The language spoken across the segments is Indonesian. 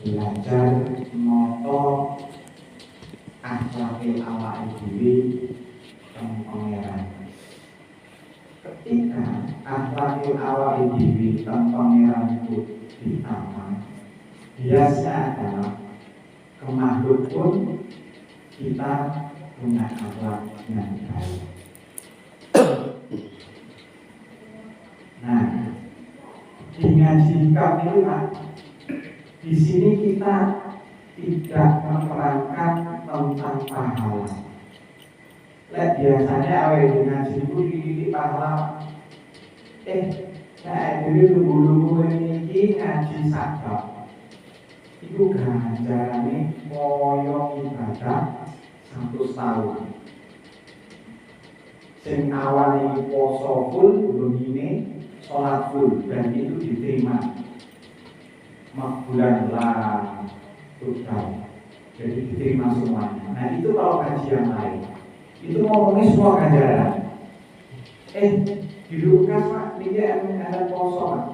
belajar noto akhlake awake dhewe teng pangeran. Ketika akhlake awake dhewe teng pangeran itu diamal, biasanya adalah kemakhluk pun kita punya akhlak yang baik. Nah, di ngaji kami di sini kita tidak menerangkan tentang pahala. Biasanya awal di ngaji itu di pahala. Saya dulu dulu ini ngaji sabab. Itu ganjarane koyo ibadah 100 tahun. Sing awalnya poso full, belum ini sholat full, dan itu diterima bulan lah total, jadi diterima semuanya. Nah itu kalau kajian lain, itu ngomongnya semua ganjaran. Di Lukas Pak, dia ada poso Pak.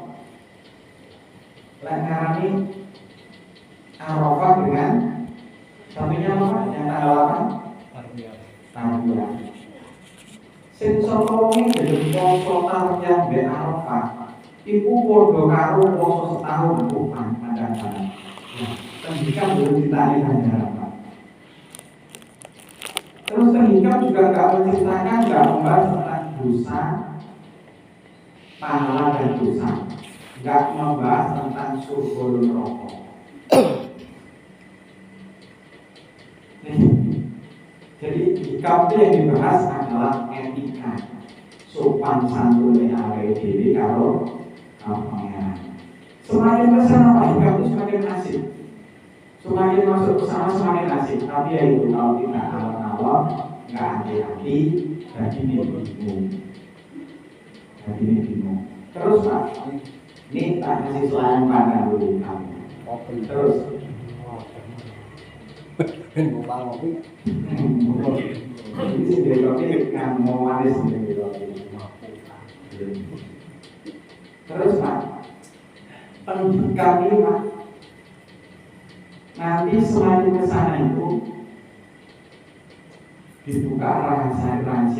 Ngarani Arafah dengan satunya apa? Yang tanggal 8? Tarbiyah. Sing sopone jadi poso tarbiyah ben Arafah. Iku padha karo poso setahun bukan pandangan. Nah, pendidikan belum ditanya ganjaran Pak. Terus pendidikan juga nggak menceritakan, nggak membahas tentang dosa, pahala dan dosa, nggak membahas tentang surga dan neraka. Jadi hikam yang dibahas adalah etika, sopan santun awake dhewe karo pangeran. Semakin kesana Pak, hikam itu semakin asik. Semakin masuk ke sana semakin asik. Tapi ya itu kalau tidak awal-awal, nggak hati-hati, jadi ini bingung. Terus Pak, ini tak kasih selain pandang dulu kami. Terus. Ini sih dari kopi nggak mau manis dari kopi. Terus Pak, pendidikan ini Pak, nanti semakin kesana itu dibuka rahasia Pak.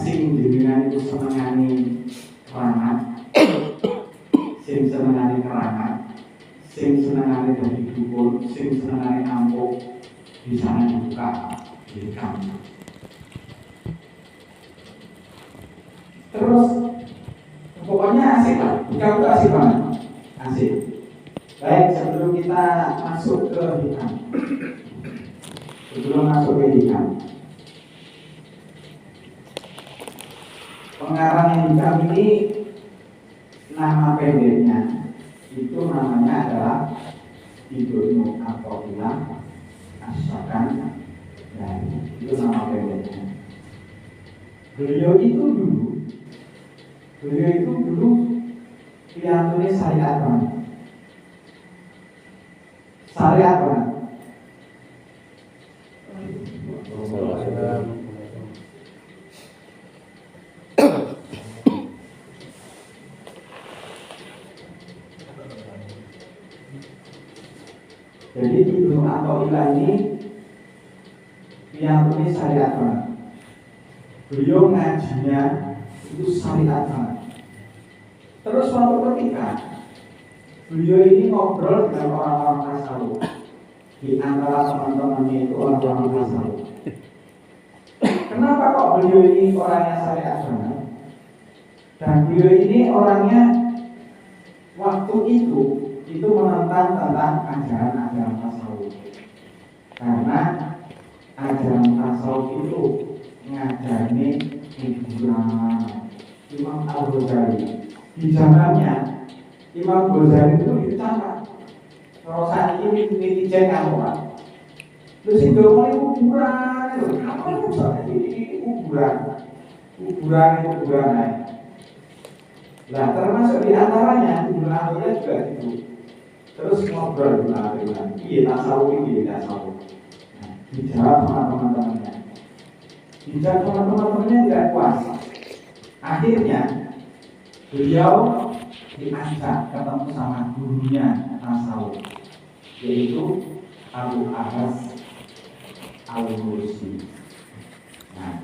Sing jenengan itu senengani keramat, sing senengani keramat, sing senengane dari dukun, sing senengane ampuk, di sana dibuka di kamu. Terus pokoknya asik lah, kamu asik banget, asik. Baik, sebelum kita masuk ke hikam, pengarang hikam ini nama pendeknya itu namanya adalah Ibnu Athaillah As-Sakandari. Itu nama pendeknya. Beliau itu dulu piantune syariat banget. Syariat banget. Jadi Ibnu Athaillah ini piantune syariat banget. Beliau ngajinya itu syariat banget. Terus suatu ketika beliau ini ngobrol dengan orang-orang tasawuf. Di antara teman-temannya itu orang-orang tasawuf. Kenapa kok beliau ini orangnya syariat banget? Dan beliau ini orangnya waktu itu menentang tentang ajaran-ajaran tasawuf. Karena ajaran tasawuf itu ngajarnya hiburan. Imam Al-Ghazali di zamannya Imam Ghazali itu dicap kalau saat ini netizen apa? Terus itu mulai kuburan, apa itu soalnya ini kuburan naik. Nah termasuk di antaranya kuburan juga itu. Terus ngobrol dengan iya tasawuf ini tasawuf. Nah, dijawab sama teman-temannya. Dijawab sama teman-temannya tidak puas. Akhirnya beliau diajak ketemu sama gurunya tasawuf, yaitu Abu Abbas Al-Mursi. Nah,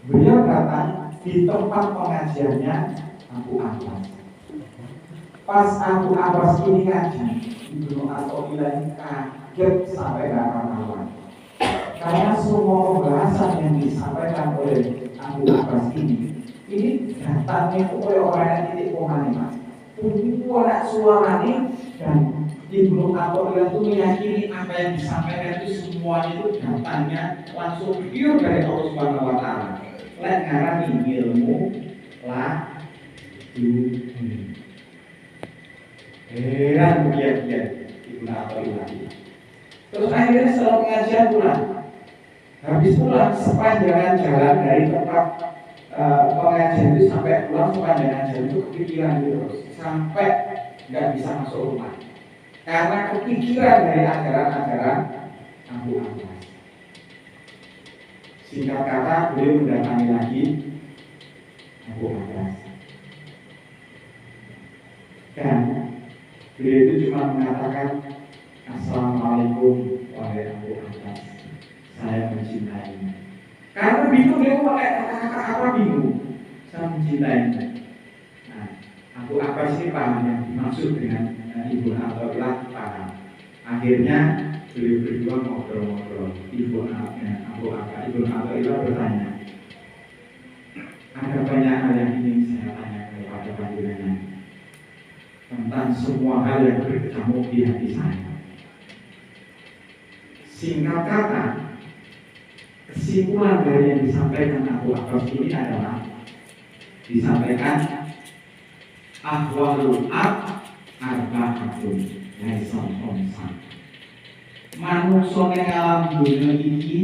beliau datang di tempat pengajiannya Abu Abbas. Pas Abu Abbas ini ngaji, Ibnu Athaillah ini kaget sampai gak karuan. Karena semua pembahasan yang disampaikan oleh Abu Abbas ini datangnya oleh orang yang titik komanya. Suara suaranya dan Ibnu Athaillah itu meyakini apa yang disampaikan itu semuanya itu datangnya langsung pure dari Allah Subhanahu wa taala. Lek ngarani ilmu lah heran dia Ibnu Athaillah. Terus akhirnya setelah pengajian pulang. Habis pulang sepanjang jalan dari tempat pengajian itu sampai pulang sepanjang jalan itu kepikiran terus sampai nggak bisa masuk rumah karena kepikiran dari ajaran-ajaran Abu Abbas. Singkat kata beliau mendatangi lagi Abu Abbas dan beliau itu cuma mengatakan Assalamualaikum wahai Abu Abbas, saya mencintaimu. Karena bingung dia pakai kata-kata apa bingung. Saya mencintaimu. Nah, Abu Abbas ini paham yang dimaksud dengan Ibnu Athaillah paham. Akhirnya beliau berdua ngobrol-ngobrol. Abu Athaillah bertanya, ada banyak hal yang ingin saya tanya kepada panjenengan tentang semua hal yang berkecamuk di hati saya. Singkat kata, kesimpulan dari yang disampaikan Abu Abbas ini adalah disampaikan ahwalul arba'atun laison omsan. Manungsa ning alam dunya iki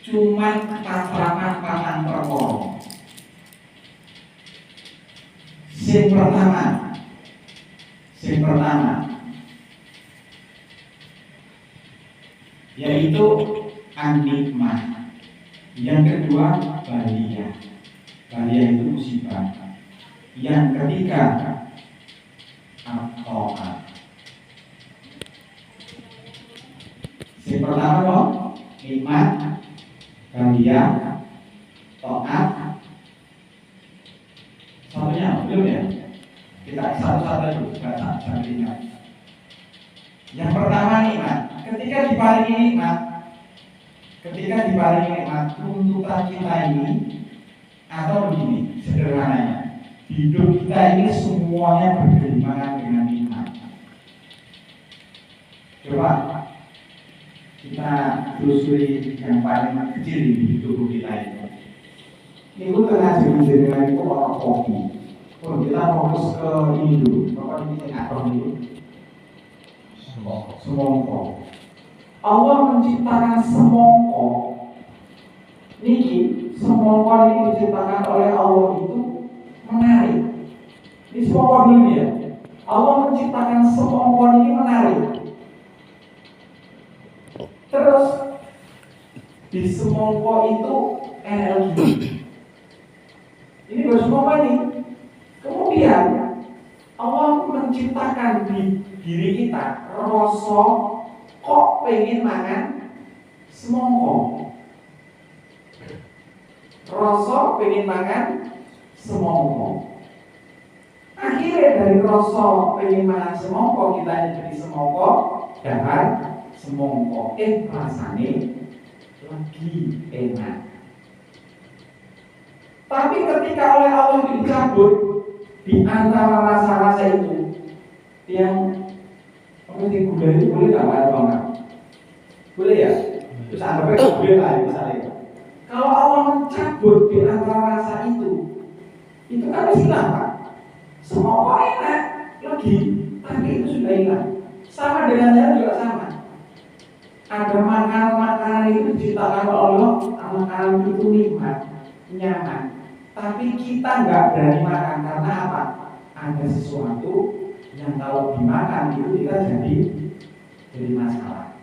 cuman tatrapan patang perkara. Sing pertama yaitu an-nikmah. Yang kedua baliyah. Baliyah itu musibah. Yang ketiga at-ta'at. Yang pertama dong, nikmat, baliyah, ta'at. Satunya belum ya? Kita satu-satu dulu baca sambil ingat. Yang pertama nikmat. Ketika diparingi nikmat, tuntutan kita ini atau begini sederhananya, hidup kita ini semuanya bergelimang dengan nikmat. Coba kita telusuri yang paling kecil di tubuh kita itu. Ini tengah jadi itu orang kopi. Kita fokus ke ini dulu. Bapak ini atom dulu. Semongko. Allah menciptakan semongko. Niki semongko ini diciptakan oleh Allah itu menarik. Ini semongko dulu ya. Allah menciptakan semongko ini menarik. Terus di semongko itu energi. Ini baru semongko ini. Kemudian Allah menciptakan di diri kita rasa kok pengen makan semongko. Rasa pengen makan semongko. Akhirnya dari rasa pengen makan semongko kita jadi semongko dapat semongko. Rasanya lagi enak. Tapi ketika oleh Allah dicabut di antara rasa-rasa itu yang mungkin gula itu boleh nggak ada banget? Boleh ya? Terus anggapnya boleh lah misalnya. Kalau Allah mencabut di antara rasa itu kan mesti apa? Semua enak lagi, tapi itu sudah hilang. Sama dengan saya juga sama. Ada makanan-makanan itu diciptakan oleh Allah, makanan itu nikmat, nyaman. Tapi kita nggak berani makan karena apa? Ada sesuatu yang kalau dimakan itu kita jadi masalah.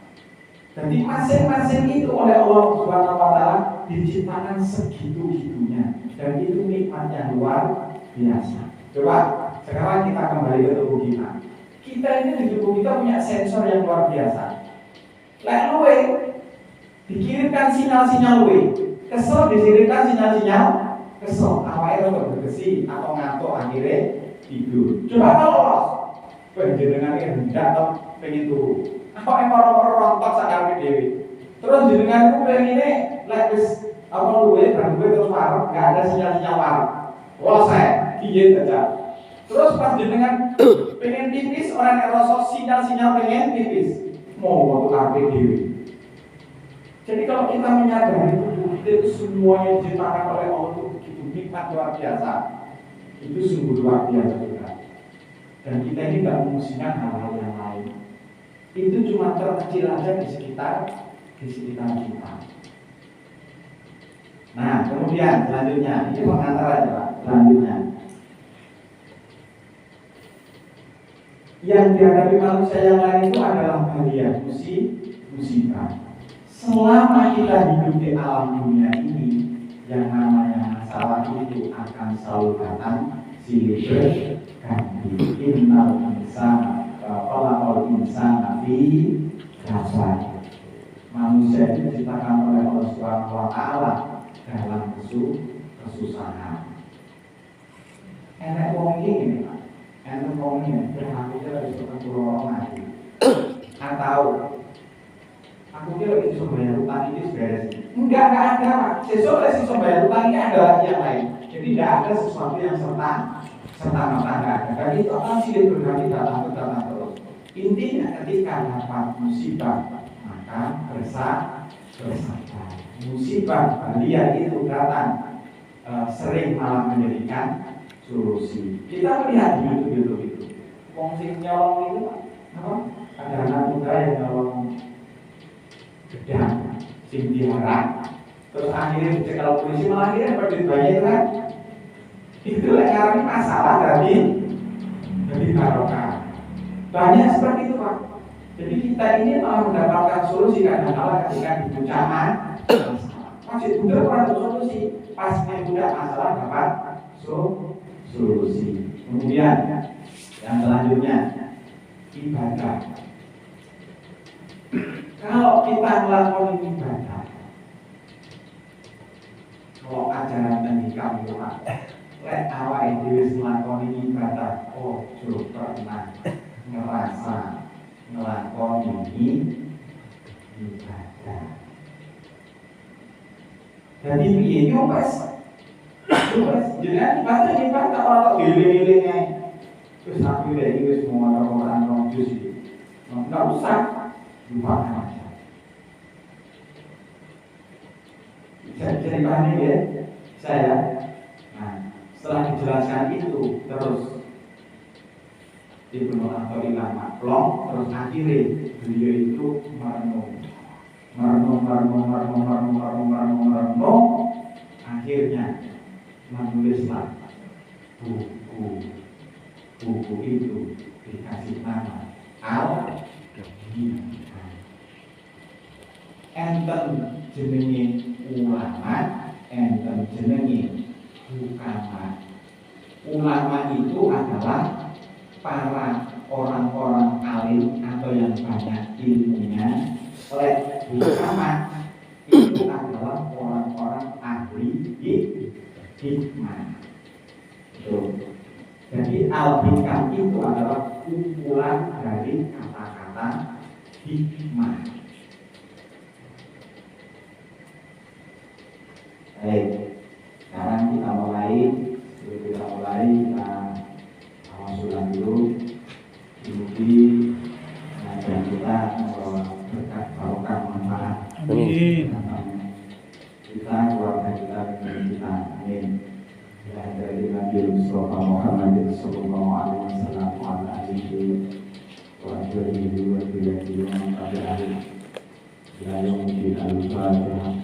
Jadi masing-masing itu oleh Allah Subhanahu wa taala diciptakan segitu-gitunya dan itu nikmat yang luar biasa. Coba sekarang kita kembali ke tubuh kita. Kita ini di tubuh kita punya sensor yang luar biasa. Lek luwe dikirimkan sinyal-sinyal luwe, kesel dikirimkan sinyal-sinyal kesel. Awalnya lo bergesi atau ngantuk akhirnya tidur. Coba kalau penjenengan yang hendak atau pengen turu, apa yang orang-orang rontok sakar dewi. Terus jenengan itu pengen ini, lek wis apa luwe berangkat terus warung, nggak ada sinyal-sinyal warung. Selesai, diet aja. Terus pas jenengan pengen pipis, orang yang rasa sinyal-sinyal pengen pipis, mau waktu karpe dewi. Jadi kalau kita menyadari tubuh kita itu semuanya diciptakan oleh Allah itu begitu nikmat luar biasa, itu sungguh luar biasa juga. Dan kita ini tidak memusingkan hal-hal yang lain. Itu cuma terkecil aja di sekitar kita. Nah, kemudian selanjutnya, ini pengantar aja Pak. Selanjutnya, yang dihadapi manusia yang lain itu adalah bahaya, musibah. Selama kita hidup di alam dunia ini, yang namanya masalah itu akan selalu datang silih berganti. Innal insana khalaqal insana fi kabad. Manusia itu diciptakan oleh Allah Subhanahu wa taala dalam kesusahan. Enak wong iki Pak. Enak wong iki berhati harus ketemu lagi. Atau aku kira itu bayar utang ini beres. Enggak ada Pak. Sesuatu yang bayar utang ini ada lagi yang lain. Jadi tidak ada sesuatu yang serta-merta enggak ada. Dan itu akan silih berganti datang terus. Intinya ketika dapat musibah maka bersabar. Musibah dia itu datang sering malah menjadikan solusi. Kita melihat di YouTube itu, wong sing nyolong itu apa? Ada anak muda yang nyolong gedang, sing diharap. Terus akhirnya dicekal polisi malah akhirnya berdiri banyak kan? Itu karena masalah dari barokah. Banyak seperti itu Pak. Jadi kita ini malah mendapatkan solusi kadang-kala ketika dibucaman masih mudah orang solusi, pas yang mudah masalah dapat solusi. Kemudian yang selanjutnya ibadah. Kalau kita melakukan ibadah, kalau ajaran pendidikan itu Pak, lek awake dhewe melakukan ibadah, oh jujur pernah ngerasa ngelakoni ibadah. Jadi piye yo Mas? Jenengan ibadah ora giling-giling ae. Wis aku iki wis mau orang jus iki. Enggak usah lupakan aja. Ceritanya ya, saya. Nah, setelah dijelaskan itu terus Ibnu Athaillah maklong, terus akhirnya beliau itu merenung, akhirnya menulislah buku itu dikasih nama Al-Hikmah. Enten jenenge ulama, enten jenenge hukama. Ulama itu adalah para orang-orang alim atau yang banyak ilmunya. Hukama itu adalah orang-orang ahli hikmah. Jadi al-hikam itu adalah kumpulan dari kata-kata hikmah. Baik, sekarang kita mulai kita awasulan dulu. Ikuti dan kita membawa berkat barokah manfaat. Amin. Kita keluarga kita dan kita. Amin. Ya dari Nabi Mustafa Muhammad sallallahu alaihi wasallam wa alihi wa sahbihi wa tabi'in. Ya yaumil al-Fatihah.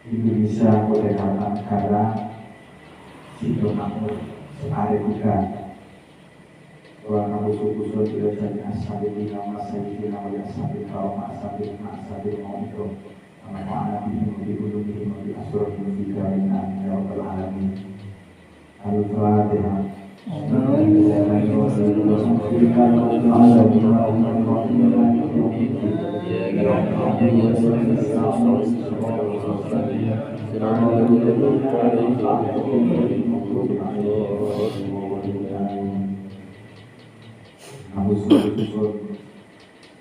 Indonesia Merdeka Negara Sido Makmur Sekare Bukan Wa Nabusukusul Bidajani Ashabi Nama Sayyidi Nama Yasabi Kaum Ashabi Ma'asabi Ma'udro Nama Nabi Bihulubi Nabi Asur Nabi Darina Ya Rabbal Alamin Al-Fatihah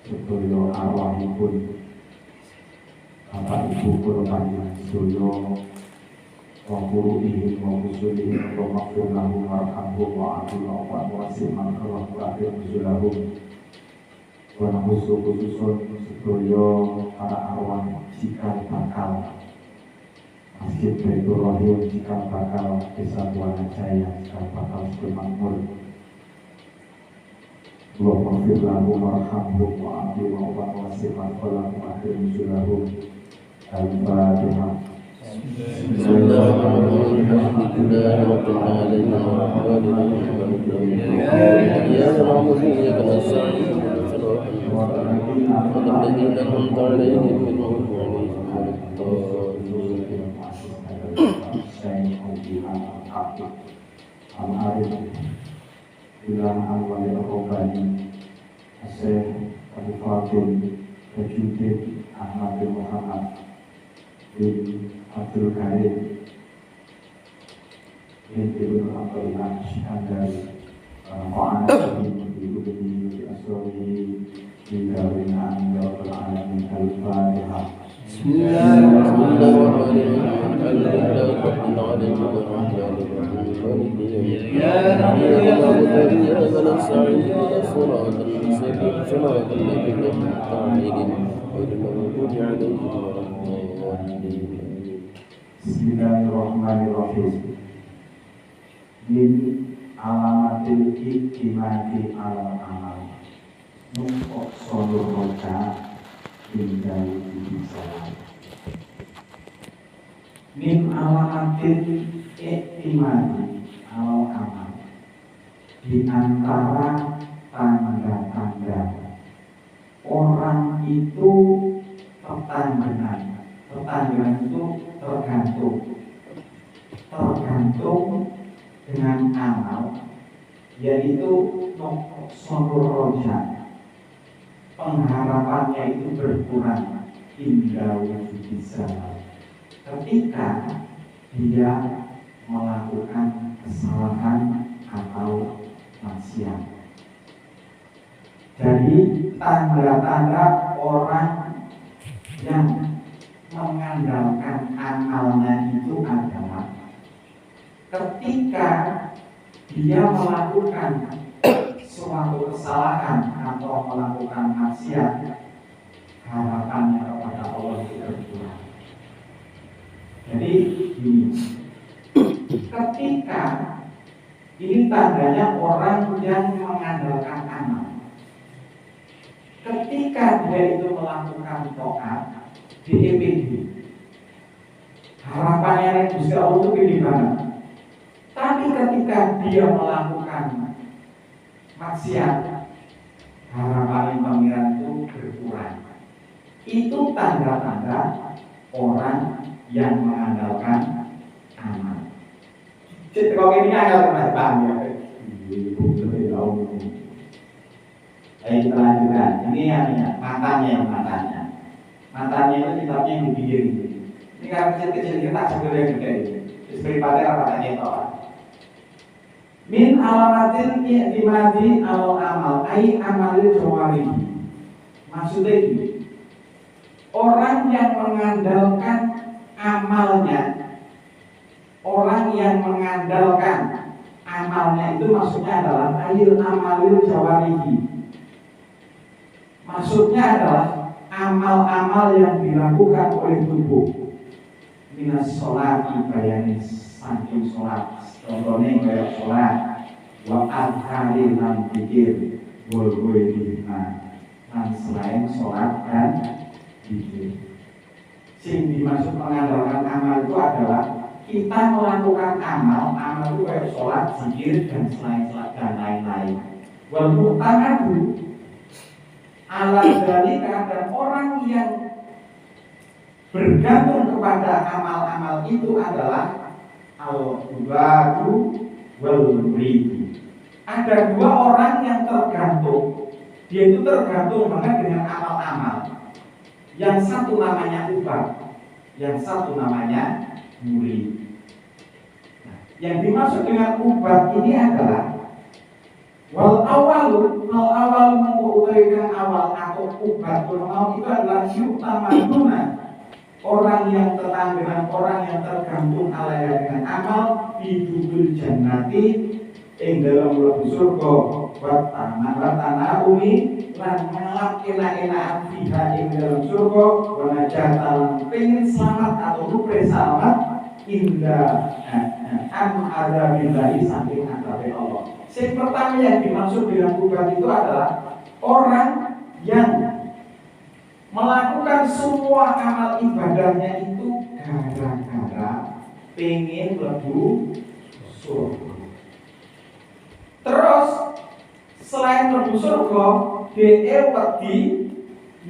Sedoyo arwahipun Bapak Ibu Kurban Sedoyo wa qurubihi wa usulihi wa maghfir lahu warhamhu wa afihi wa wasi' man khalaq wa akhir usulahu wa nahusu khususun sedoyo para arwah cikal bakal Masjid Baitur Rahim cikal bakal Desa Buana Jaya cikal bakal Sido Makmur wa maghfir lahu warhamhu wa afihi wa wasi' man khalaq wa akhir usulahu Al-Fatihah. Bilang awal Al-Qobani Asyik Abu Fatim Kejudin Ahmad bin Muhammad bin Abdul Karim bin Ibn Abdullah Syikandari Wa'ana bin Ibu bin Asrohi bin Dawina Amin Ya Rabbal Alamin Al-Fatihah Bismillahirrahmanirrahim Alhamdulillahi Rabbil Alamin Ya Rabbi Ya Rabbi Ya Nasta'in Ya Surat Al-Mustaqim Surat Al-Nabi Al-Ta'idin Wa Al-Mawdudi Alayhi Wa Bismillahirrahmanirrahim. Min alamatil iktimati alam amal Nukok sonur roja Hinggai dibisalah Min alamatil iktimati alam amal Di antara tanda-tanda orang itu pertandingan itu tergantung dengan amal, yaitu sonur roja, pengharapannya itu berkurang hingga bisa ketika dia melakukan kesalahan atau maksiat. Jadi tanda-tanda orang yang mengandalkan amalnya itu adalah ketika dia melakukan suatu kesalahan atau melakukan maksiat, harapannya kepada Allah itu berkurang. Jadi ini ketika ini tandanya orang yang mengandalkan amal. Ketika dia itu melakukan taat DPD, harapannya yang bisa untuk pilih banget. Tapi ketika dia melakukan maksiat, harapan pangeran itu berkurang. Itu tanda-tanda orang yang mengandalkan amal. Jadi kalau ini agak pernah ya. Baik, lanjutkan. Ini yang matanya Matanya itu kitabnya yang dipikir. Ini kan kecil-kecil kita sebelum gede. Seperti pada matanya itu. Min alamatin i'timadi al-amal ai amalil jawari. Maksudnya ini, orang yang mengandalkan amalnya, orang yang mengandalkan amalnya itu maksudnya adalah ail amalil jawarihi. Maksudnya adalah amal-amal yang dilakukan oleh tubuh. minas sholati bayani saking sholat. Contohnya kayak sholat wa adhari lan pikir woi dan selain sholat dan pikir. Sing dimaksud mengandalkan amal itu adalah kita melakukan amal itu kayak sholat, zikir dan selain sholat dan lain-lain. Walaupun tanganku alat dari keadaan orang yang bergantung kepada amal-amal itu adalah al-ubadu wal-muridu. Ada dua orang yang tergantung. Dia itu tergantung banget dengan amal-amal. Yang satu namanya ubad, yang satu namanya murid. Nah, yang dimaksud dengan ubad ini adalah wal awal mengutaikan awal atau ubad itu adalah yutamaduna. Orang yang tenang dengan orang yang tergantung alaiya dengan amal bidul jannati ing dalam mlebu surga wa tanah umi lan ngelap enak-enakan fiha ing dalam surga wa najatan pengen selamat atau rupre selamat indah ada billahi saking azabe Allah. Yang pertama yang dimaksud dengan ubad itu adalah orang yang melakukan semua amal ibadahnya itu gara-gara pengen mlebu surga. Terus selain mlebu surga, dia wedi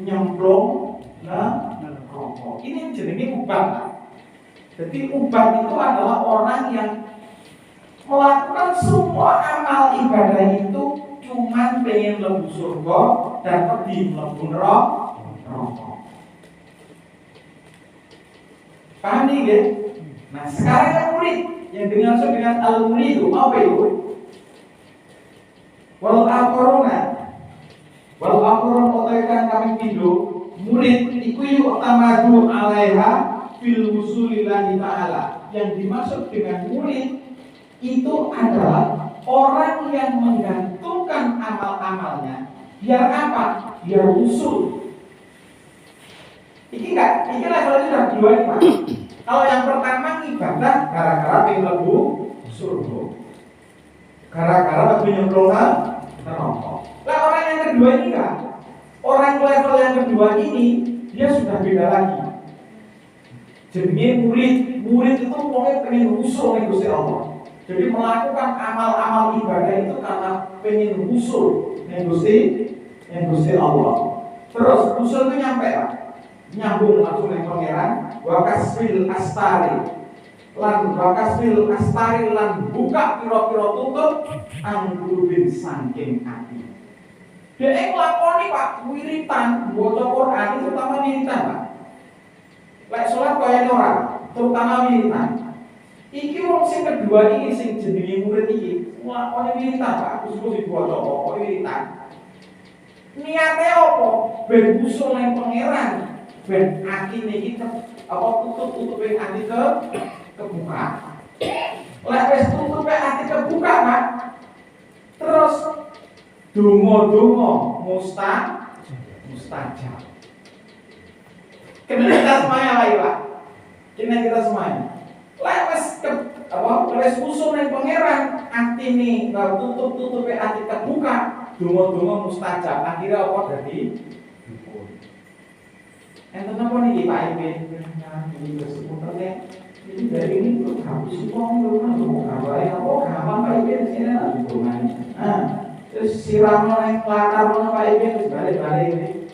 nyemplung nang neraka. Ini jenenge ubad. Jadi ubad itu adalah orang yang melakukan semua amal ibadah itu cuman pengen mlebu surga dan wedi mlebu neraka. Paham nih ya? Nah sekarang yang murid yang dimaksud dengan al-murid itu apa itu? Wal aqrun otaikan kami pindo murid iku yu tamadu alaiha fil wusulillahi ta'ala. Yang dimaksud dengan murid itu adalah orang yang menggantungkan amal-amalnya biar apa? Biar usul. Ini levelnya sudah dua nih Pak. Kalau yang pertama ibadah gara-gara pengen mlebu surga, gara-gara pengen nyemplung neraka. Lah orang yang kedua ini kan, orang level yang kedua ini dia sudah beda lagi. Jenenge murid itu pokoknya pengen usul ning Gusti Allah. Jadi melakukan amal-amal ibadah itu karena pengen usul ning Gusti Allah. Terus usul itu nyampe Pak. Nyambung langsung dengan pangeran wakasfil astari lan buka piro-piro tutup anggurubin sangking hati. Dia nglakoni Pak wiritan maca Quran itu terutama wiritan Pak. Lek salat kaya orang terutama wiritan. Iki wong sing kedua iki sing jenenge murid iki nglakoni wiritan Pak terus diwaca kok wiritan. Niate apa? Ben usul nang pangeran. Ben hati niki tutup-tutupe hati kebuka. Lek wis tutupe hati kebuka, Pak. Terus donga-donga mustajab. Kena kita semuanya lagi, Pak. Kena kita semuanya. Lek wis usul nang pangeran, atine tutup-tutupe hati kebuka, donga-donga mustajab. Akhirnya apa dadi enten apa nih Pak Ibe? Ini seputarnya. Ini dari ini tuh habis uang dulu mau ngapain? Oh gampang Pak Ibe sini lah hubungannya. Terus siram naik latar Pak Ibe terus balik ini.